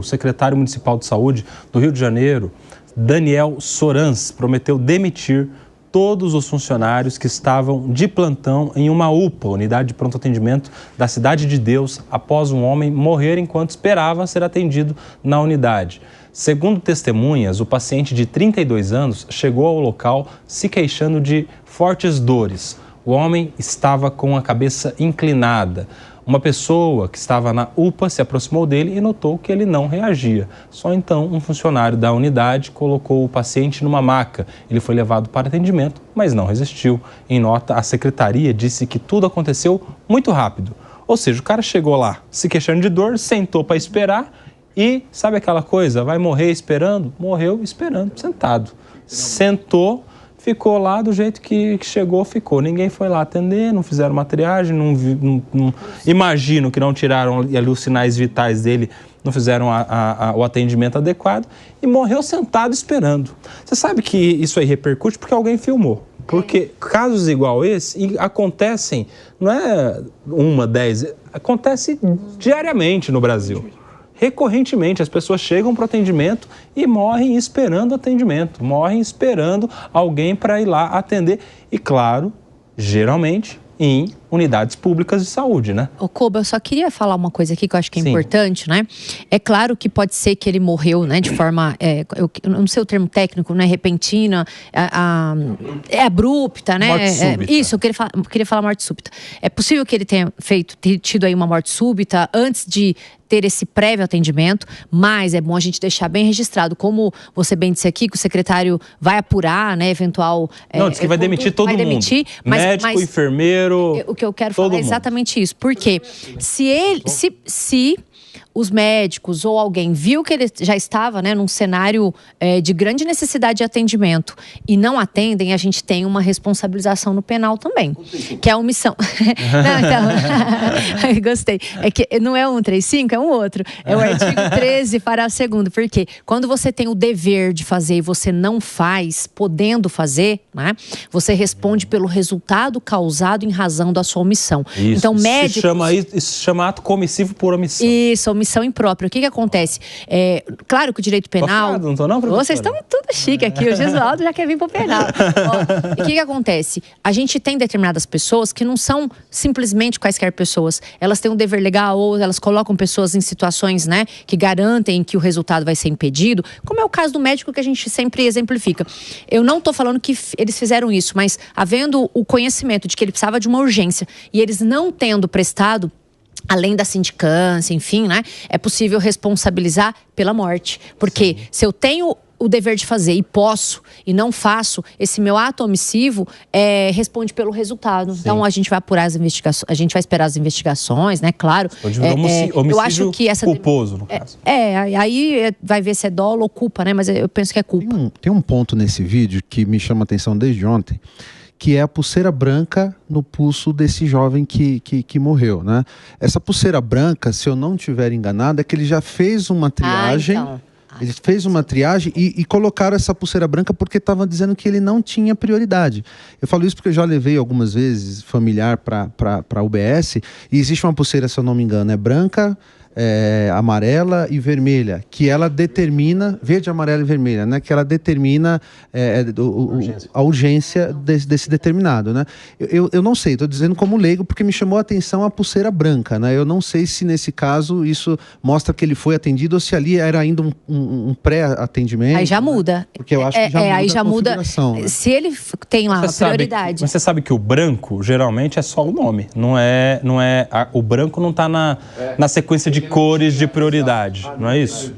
O secretário municipal de saúde do Rio de Janeiro, Daniel Sorans, prometeu demitir todos os funcionários que estavam de plantão em uma UPA, unidade de pronto atendimento da Cidade de Deus, após um homem morrer enquanto esperava ser atendido na unidade. Segundo testemunhas, o paciente de 32 anos chegou ao local se queixando de fortes dores. O homem estava com a cabeça inclinada. Uma pessoa que estava na UPA se aproximou dele e notou que ele não reagia. Só então um funcionário da unidade colocou o paciente numa maca. Ele foi levado para atendimento, mas não resistiu. Em nota, a secretaria disse que tudo aconteceu muito rápido. Ou seja, o cara chegou lá se queixando de dor, sentou para esperar e, sabe aquela coisa, vai morrer esperando? Morreu esperando, sentado. Sentou, ficou lá do jeito que chegou, ficou. Ninguém foi lá atender, não fizeram uma triagem, não imagino que não tiraram ali os sinais vitais dele, não fizeram o atendimento adequado e morreu sentado esperando. Você sabe que isso aí repercute porque alguém filmou. Porque casos igual esse acontecem, não é 10, acontece diariamente no Brasil. Recorrentemente, as pessoas chegam para o atendimento e morrem esperando atendimento, morrem esperando alguém para ir lá atender. E, claro, geralmente em unidades públicas de saúde, né? Ô, Koba, eu só queria falar uma coisa aqui que eu acho que é importante, né? É claro que pode ser que ele morreu, né, de forma, eu não sei o termo técnico, né, repentina, é abrupta, né? Morte súbita. Isso, eu queria falar morte súbita. É possível que ele tenha tido aí uma morte súbita antes de ter esse prévio atendimento, mas é bom a gente deixar bem registrado, como você bem disse aqui, que o secretário vai apurar, né, eventual... Não, diz que vai demitir todo mundo. Vai demitir, médico, enfermeiro... O que eu quero falar é exatamente isso, porque se os médicos ou alguém viu que ele já estava, né, num cenário de grande necessidade de atendimento e não atendem, a gente tem uma responsabilização no penal também, que é a omissão. Não, então, gostei. É que não é 135, é um outro. É o artigo 13, parágrafo 2º. Porque quando você tem o dever de fazer e você não faz, podendo fazer, né, você responde pelo resultado causado em razão da sua omissão. Isso, então, médicos... Isso se chama ato comissivo por omissão. Isso, omissão imprópria. O que acontece? Claro que o direito penal... Não tô não, professora? Vocês estão tudo chique aqui. O Gesualdo já quer vir pro penal. O que acontece? A gente tem determinadas pessoas que não são simplesmente quaisquer pessoas. Elas têm um dever legal ou elas colocam pessoas em situações, né, que garantem que o resultado vai ser impedido, como é o caso do médico que a gente sempre exemplifica. Eu não tô falando que eles fizeram isso, mas havendo o conhecimento de que ele precisava de uma urgência e eles não tendo prestado, além da sindicância, enfim, né, é possível responsabilizar pela morte. Porque se eu tenho o dever de fazer e posso e não faço, esse meu ato omissivo responde pelo resultado. Sim. Então a gente vai apurar as investigações, a gente vai esperar as investigações, né? Claro. Pode virar homicídio eu acho que essa culposo, no caso. Aí vai ver se é dolo ou culpa, né? Mas eu penso que é culpa. Tem um ponto nesse vídeo que me chama a atenção desde ontem, que é a pulseira branca no pulso desse jovem que morreu, né? Essa pulseira branca, se eu não estiver enganado, é que ele já fez uma triagem. Ele fez uma triagem e colocaram essa pulseira branca porque estavam dizendo que ele não tinha prioridade. Eu falo isso porque eu já levei algumas vezes familiar para a UBS e existe uma pulseira, se eu não me engano, é branca, amarela e vermelha, que ela determina, verde, amarela e vermelha, né? Que ela determina a urgência desse determinado, né? Eu não sei, estou dizendo como leigo porque me chamou a atenção a pulseira branca, né? Eu não sei se nesse caso isso mostra que ele foi atendido ou se ali era ainda um pré-atendimento. Aí já muda. Né? Porque eu acho que já muda aí já a muda. Né? Se ele tem lá a prioridade. Você sabe que o branco geralmente é só o nome, o branco não está na sequência de cores de prioridade, não é isso?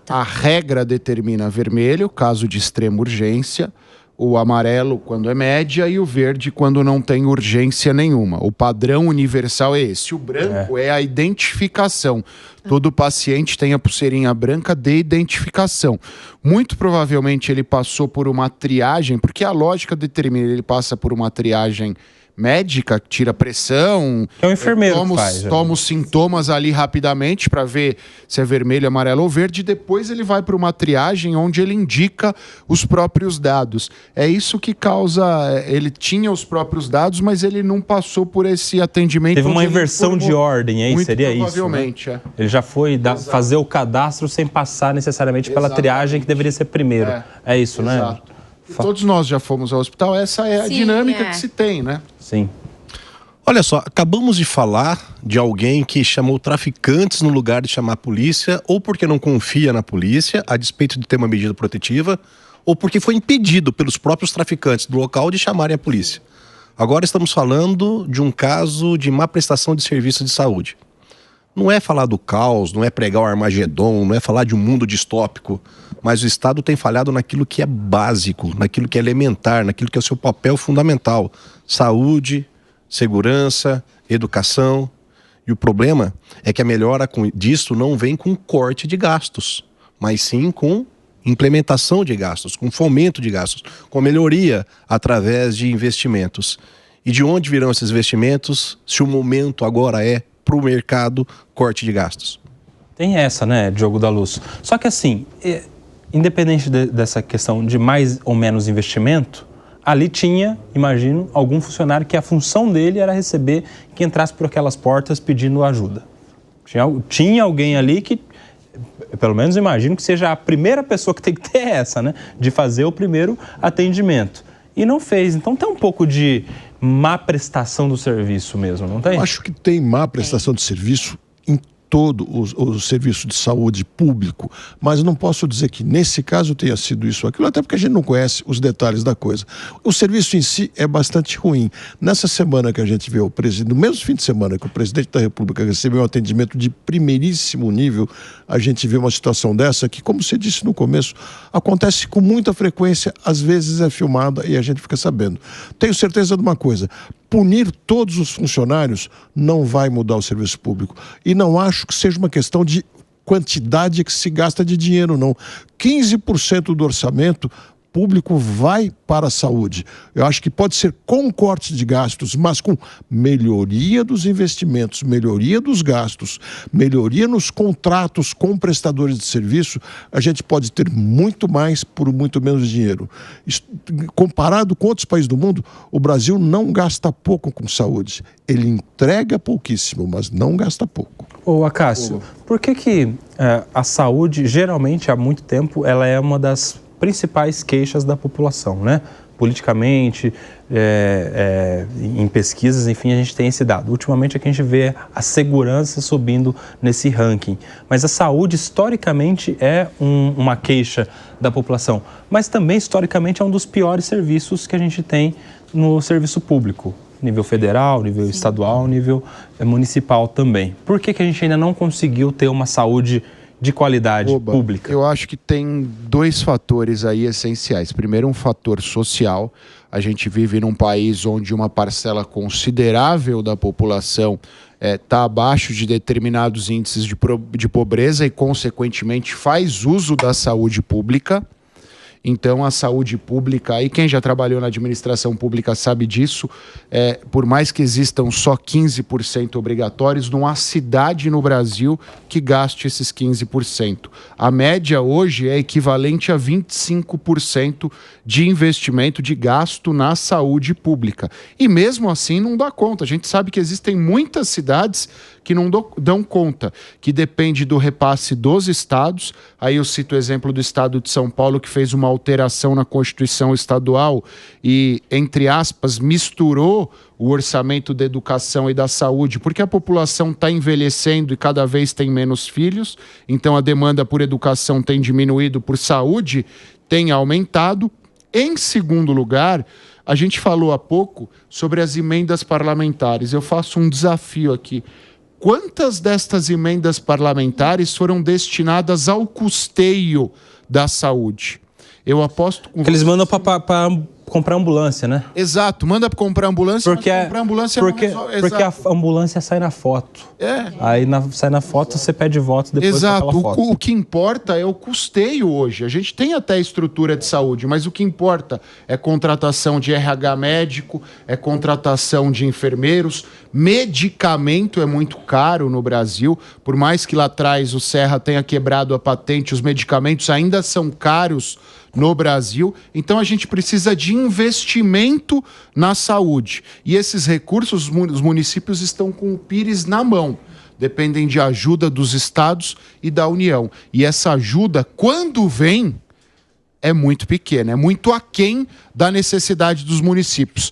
A regra determina vermelho, caso de extrema urgência, o amarelo quando é média e o verde quando não tem urgência nenhuma. O padrão universal é esse. O branco é a identificação. Todo paciente tem a pulseirinha branca de identificação. Muito provavelmente ele passou por uma triagem, porque a lógica determina, ele passa por uma triagem médica, tira pressão. É o enfermeiro que faz. Toma os sintomas ali rapidamente para ver se é vermelho, amarelo ou verde. E depois ele vai para uma triagem onde ele indica os próprios dados. É isso que causa... Ele tinha os próprios dados, mas ele não passou por esse atendimento. Teve uma inversão de ordem, aí seria isso? Provavelmente, né? Ele já foi fazer o cadastro sem passar necessariamente pela triagem que deveria ser primeiro. É isso, né? Todos nós já fomos ao hospital, essa é a dinâmica que se tem, né? Sim. Olha só, acabamos de falar de alguém que chamou traficantes no lugar de chamar a polícia, ou porque não confia na polícia, a despeito de ter uma medida protetiva, ou porque foi impedido pelos próprios traficantes do local de chamarem a polícia. Agora estamos falando de um caso de má prestação de serviço de saúde. Não é falar do caos, não é pregar o Armagedon, não é falar de um mundo distópico, mas o Estado tem falhado naquilo que é básico, naquilo que é elementar, naquilo que é o seu papel fundamental. Saúde, segurança, educação. E o problema é que a melhora disso não vem com corte de gastos, mas sim com implementação de gastos, com fomento de gastos, com melhoria através de investimentos. E de onde virão esses investimentos se o momento agora é para o mercado corte de gastos? Tem essa, né, Diogo da Luz? Só que assim, independente dessa questão de mais ou menos investimento, ali tinha, imagino, algum funcionário que a função dele era receber quem entrasse por aquelas portas pedindo ajuda. Tinha alguém ali que, pelo menos imagino que seja a primeira pessoa que tem que ter essa, né, de fazer o primeiro atendimento. E não fez. Então tem um pouco de má prestação do serviço mesmo, não tem? Eu acho que tem má prestação de serviço em todo o serviço de saúde público, mas não posso dizer que nesse caso tenha sido isso ou aquilo, até porque a gente não conhece os detalhes da coisa. O serviço em si é bastante ruim. Nessa semana que a gente vê o presidente, no mesmo fim de semana que o presidente da República recebeu um atendimento de primeiríssimo nível, a gente vê uma situação dessa que, como você disse no começo, acontece com muita frequência, às vezes é filmada e a gente fica sabendo. Tenho certeza de uma coisa: punir todos os funcionários não vai mudar o serviço público. E não acho que seja uma questão de quantidade que se gasta de dinheiro, não. 15% do orçamento público vai para a saúde. Eu acho que pode ser com corte de gastos, mas com melhoria dos investimentos, melhoria dos gastos, melhoria nos contratos com prestadores de serviço, a gente pode ter muito mais por muito menos dinheiro. Comparado com outros países do mundo, o Brasil não gasta pouco com saúde. Ele entrega pouquíssimo, mas não gasta pouco. Ô, Acácio, por que a saúde, geralmente, há muito tempo, ela é uma das principais queixas da população, né? Politicamente, em pesquisas, enfim, a gente tem esse dado. Ultimamente, aqui a gente vê a segurança subindo nesse ranking. Mas a saúde, historicamente, é uma queixa da população. Mas também, historicamente, é um dos piores serviços que a gente tem no serviço público. Nível federal, nível estadual, nível municipal também. Por que a gente ainda não conseguiu ter uma saúde de qualidade pública? Eu acho que tem dois fatores aí essenciais. Primeiro, um fator social. A gente vive num país onde uma parcela considerável da população está abaixo de determinados índices de pobreza e, consequentemente, faz uso da saúde pública. Então, a saúde pública, e quem já trabalhou na administração pública sabe disso, por mais que existam só 15% obrigatórios, não há cidade no Brasil que gaste esses 15%. A média hoje é equivalente a 25% de investimento, de gasto na saúde pública. E mesmo assim não dá conta. A gente sabe que existem muitas cidades que não dão conta, que depende do repasse dos estados. Aí eu cito o exemplo do estado de São Paulo, que fez uma alteração na Constituição estadual e, entre aspas, misturou o orçamento da educação e da saúde, porque a população está envelhecendo e cada vez tem menos filhos, então a demanda por educação tem diminuído, por saúde tem aumentado. Em segundo lugar, a gente falou há pouco sobre as emendas parlamentares. Eu faço um desafio aqui. Quantas destas emendas parlamentares foram destinadas ao custeio da saúde? Eu aposto com que eles mandam para comprar ambulância, né? Exato, manda comprar ambulância, porque mas comprar ambulância porque, não resolve. porque a ambulância sai na foto. Aí sai na foto, você pede voto depois daquela foto. O que importa é o custeio hoje. A gente tem até estrutura de saúde, mas o que importa é contratação de RH médico, é contratação de enfermeiros. Medicamento é muito caro no Brasil. Por mais que lá atrás o Serra tenha quebrado a patente, os medicamentos ainda são caros no Brasil. Então a gente precisa de investimento na saúde. E esses recursos, os municípios estão com o pires na mão. Dependem de ajuda dos estados e da União. E essa ajuda, quando vem, é muito pequena, é muito aquém da necessidade dos municípios.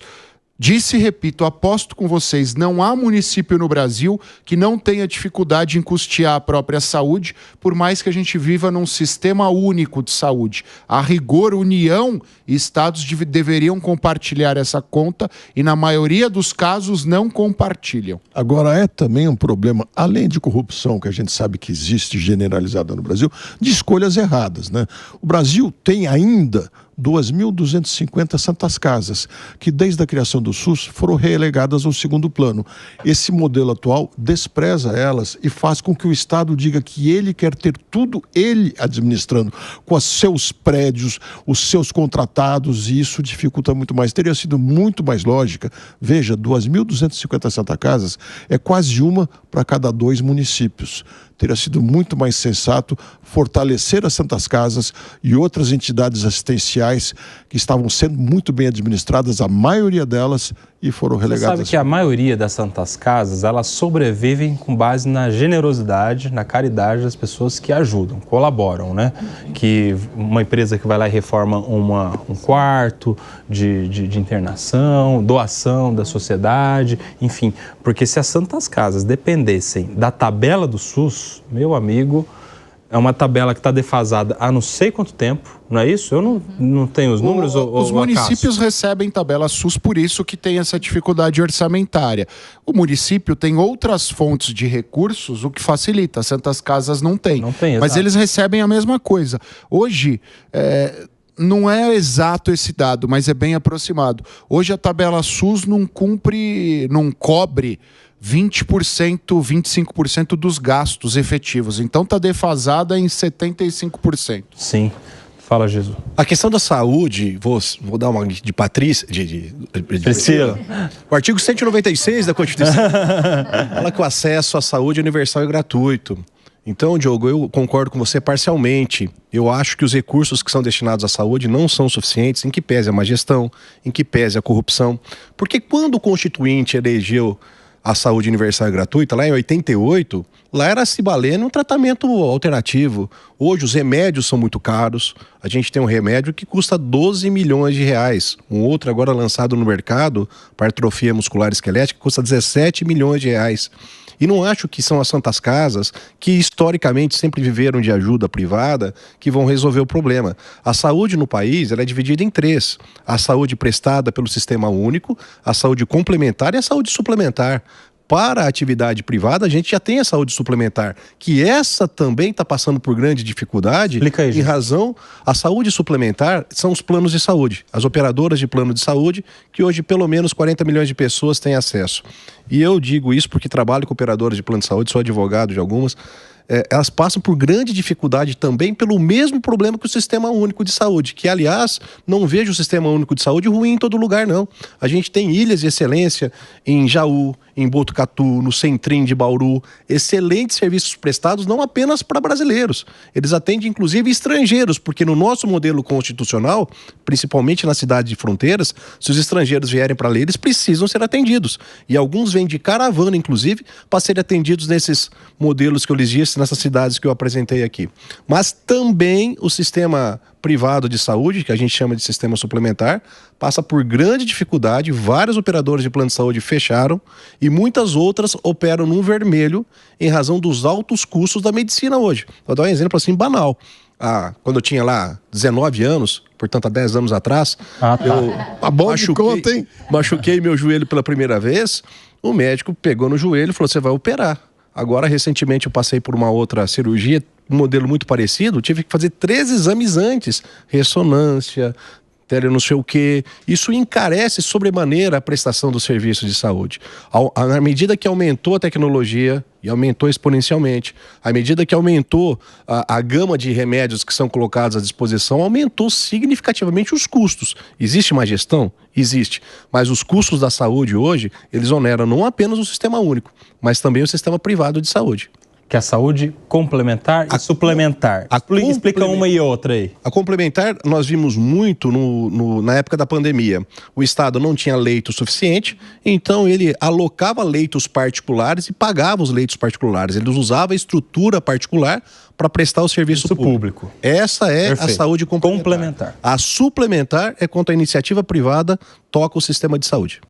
Disse e repito, aposto com vocês, não há município no Brasil que não tenha dificuldade em custear a própria saúde, por mais que a gente viva num sistema único de saúde. A rigor, União e estados deveriam compartilhar essa conta e, na maioria dos casos, não compartilham. Agora, é também um problema, além de corrupção, que a gente sabe que existe generalizada no Brasil, de escolhas erradas, né? O Brasil tem ainda 2.250 santas casas, que desde a criação do SUS foram relegadas ao segundo plano. Esse modelo atual despreza elas e faz com que o Estado diga que ele quer ter tudo ele administrando, com os seus prédios, os seus contratados, e isso dificulta muito mais. Teria sido muito mais lógica. Veja, 2.250 santas casas é quase uma para cada 2 municípios. Teria sido muito mais sensato fortalecer as santas casas e outras entidades assistenciais que estavam sendo muito bem administradas, a maioria delas, e foram relegadas. Você sabe que a maioria das santas casas, elas sobrevivem com base na generosidade, na caridade das pessoas que ajudam, colaboram, né? Que uma empresa que vai lá e reforma um quarto de internação, doação da sociedade, enfim. Porque se as santas casas dependessem da tabela do SUS, meu amigo, é uma tabela que está defasada há não sei quanto tempo, não é isso? Eu não tenho os números. Os municípios recebem tabela SUS, por isso que tem essa dificuldade orçamentária. O município tem outras fontes de recursos, o que facilita. As santas casas não têm. Não tem, mas exato. eles recebem a mesma coisa. Hoje, não é exato esse dado, mas é bem aproximado. Hoje a tabela SUS não cobre 20%, 25% dos gastos efetivos. Então está defasada em 75%. Sim. Fala, Jesus. A questão da saúde, vou dar uma de Patrícia, de Priscila. O artigo 196 da Constituição fala que o acesso à saúde é universal e gratuito. Então, Diogo, eu concordo com você parcialmente. Eu acho que os recursos que são destinados à saúde não são suficientes, em que pese a má gestão, em que pese a corrupção. Porque quando o Constituinte elegeu a saúde universal e gratuita, lá em 88, lá era se valendo um tratamento alternativo. Hoje os remédios são muito caros. A gente tem um remédio que custa 12 milhões de reais. Um outro agora lançado no mercado, para atrofia muscular esquelética, custa 17 milhões de reais. E não acho que são as santas casas, que historicamente sempre viveram de ajuda privada, que vão resolver o problema. A saúde no país ela é dividida em 3. A saúde prestada pelo sistema único, a saúde complementar e a saúde suplementar. Para a atividade privada, a gente já tem a saúde suplementar, que essa também está passando por grande dificuldade. Explica aí, em razão, a saúde suplementar são os planos de saúde, as operadoras de plano de saúde, que hoje pelo menos 40 milhões de pessoas têm acesso. E eu digo isso porque trabalho com operadoras de plano de saúde, sou advogado de algumas. Elas passam por grande dificuldade também pelo mesmo problema que o Sistema Único de Saúde, que, aliás, não vejo o Sistema Único de Saúde ruim em todo lugar, não. A gente tem ilhas de excelência em Jaú, em Botucatu, no Centrim de Bauru, excelentes serviços prestados não apenas para brasileiros, eles atendem inclusive estrangeiros, porque no nosso modelo constitucional, principalmente nas cidades de fronteiras, se os estrangeiros vierem para lá, eles precisam ser atendidos, e alguns vêm de caravana, inclusive, para serem atendidos nesses modelos que eu lhes disse, nessas cidades que eu apresentei aqui. Mas também o sistema privado de saúde, que a gente chama de sistema suplementar, passa por grande dificuldade, vários operadores de plano de saúde fecharam e muitas outras operam no vermelho em razão dos altos custos da medicina hoje. Vou dar um exemplo assim banal. Quando eu tinha lá 19 anos, portanto há 10 anos atrás, eu machuquei meu joelho pela primeira vez, o médico pegou no joelho e falou, você vai operar. Agora, recentemente, eu passei por uma outra cirurgia, um modelo muito parecido, tive que fazer 3 exames antes, ressonância, não sei o quê. Isso encarece sobremaneira a prestação do serviço de saúde. À medida que aumentou a tecnologia, e aumentou exponencialmente, à medida que aumentou a gama de remédios que são colocados à disposição, aumentou significativamente os custos. Existe má gestão? Existe. Mas os custos da saúde hoje, eles oneram não apenas o sistema único, mas também o sistema privado de saúde. Que é a saúde complementar e suplementar. Explica uma e outra aí. A complementar, nós vimos muito na época da pandemia. O Estado não tinha leito suficiente, então ele alocava leitos particulares e pagava os leitos particulares. Ele usava a estrutura particular para prestar o serviço público. Essa é a saúde complementar. A suplementar é quando a iniciativa privada toca o sistema de saúde.